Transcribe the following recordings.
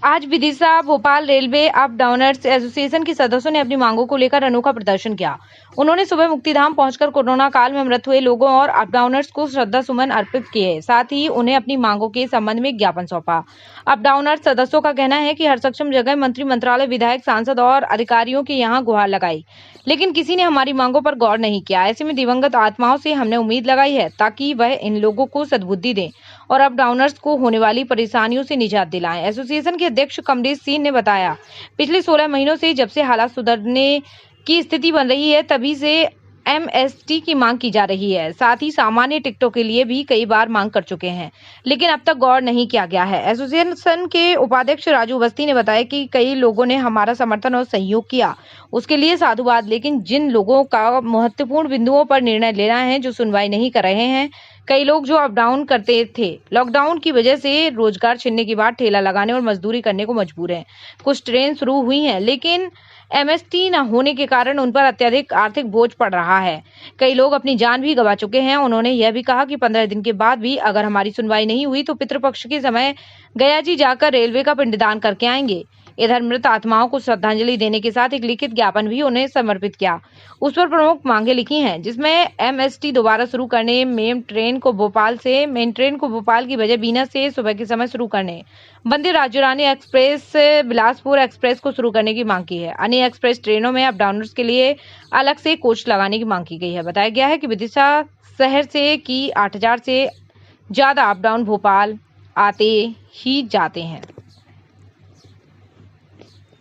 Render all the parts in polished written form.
आज Vidisha Bhopal railway up downers association के सदस्यों ने अपनी मांगों को लेकर अनोखा प्रदर्शन किया। उन्होंने सुबह मुक्तिधाम पहुंचकर कोरोना काल में मृत हुए लोगों और अप डाउनर्स को श्रद्धा सुमन अर्पित किए। साथ ही उन्हें अपनी मांगों के संबंध में ज्ञापन सौंपा। अप डाउनर्स सदस्यों का कहना है कि हर सक्षम जगह मंत्री, मंत्रालय, विधायक, सांसद और अधिकारियों के यहाँ गुहार लगाई, लेकिन किसी ने हमारी मांगों पर गौर नहीं किया। ऐसे में दिवंगत आत्माओं से हमने उम्मीद लगाई है ताकि वह इन लोगों को सद्बुद्धि दें और अप डाउनर्स को होने वाली परेशानियों से निजात दिलाएं। एसोसिएशन के अध्यक्ष कमलेश सिंह ने बताया, पिछले 16 महीनों से जब से हालात सुधरने की स्थिति बन रही है तभी से एमएसटी की मांग की जा रही है। साथ ही सामान्य टिकटों के लिए भी कई बार मांग कर चुके हैं, लेकिन अब तक गौर नहीं किया गया है। एसोसिएशन के उपाध्यक्ष राजू अवस्थी ने बताया कि कई लोगों ने हमारा समर्थन और सहयोग किया, उसके लिए साधुवाद। लेकिन जिन लोगों का महत्वपूर्ण बिंदुओं पर निर्णय लेना है, जो सुनवाई नहीं कर रहे हैं, कई लोग जो अप डाउन करते थे, लॉकडाउन की वजह से रोजगार छिनने के बाद ठेला लगाने और मजदूरी करने को मजबूर हैं। कुछ ट्रेन शुरू हुई हैं, लेकिन एमएसटी न होने के कारण उन पर अत्यधिक आर्थिक बोझ पड़ रहा है। कई लोग अपनी जान भी गंवा चुके हैं। उन्होंने यह भी कहा कि 15 दिन के बाद भी अगर हमारी सुनवाई नहीं हुई तो पितृपक्ष के समय गया जी जाकर रेलवे का पिंडदान करके आएंगे। इधर मृत आत्माओं को श्रद्धांजलि देने के साथ एक लिखित ज्ञापन भी उन्हें समर्पित किया। उस पर प्रमुख मांगे लिखी हैं, जिसमें एमएसटी दोबारा शुरू करने, मेन ट्रेन को भोपाल की बजाय बीना से सुबह के समय शुरू करने, वंदे राज्य रानी एक्सप्रेस, बिलासपुर एक्सप्रेस को शुरू करने की मांग की है। अन्य एक्सप्रेस ट्रेनों में अप डाउनर्स के लिए अलग से कोच लगाने की मांग की गई है। बताया गया है कि विदिशा शहर से की 8000 से ज्यादा अप डाउन भोपाल आते ही जाते हैं।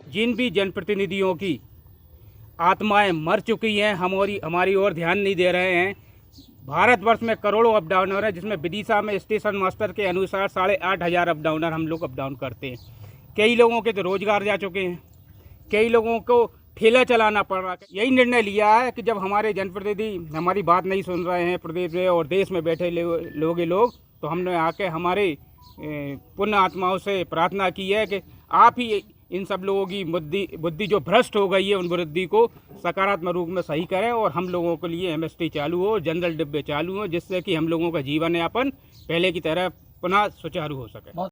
जिन भी जनप्रतिनिधियों की आत्माएं मर चुकी हैं, हमारी ओर ध्यान नहीं दे रहे हैं। भारतवर्ष में करोड़ों अप डाउनर हैं, जिसमें विदिशा में स्टेशन मास्टर के अनुसार 8500 अप डाउनर हम लोग अप डाउन करते हैं। कई लोगों के तो रोजगार जा चुके हैं, कई लोगों को ठेला चलाना पड़ रहा है। यही निर्णय लिया है कि जब हमारे जनप्रतिनिधि हमारी बात नहीं सुन रहे हैं, प्रदेश में और देश में बैठे लोग, तो हमने आके हमारे पुण्य आत्माओं से प्रार्थना की है कि आप ही इन सब लोगों की बुद्धि जो भ्रष्ट हो गई है, उन बुद्धि को सकारात्मक रूप में सही करें और हम लोगों के लिए एमएसटी चालू हो, जनरल डिब्बे चालू हो, जिससे कि हम लोगों का जीवन यापन पहले की तरह पुनः सुचारू हो सके।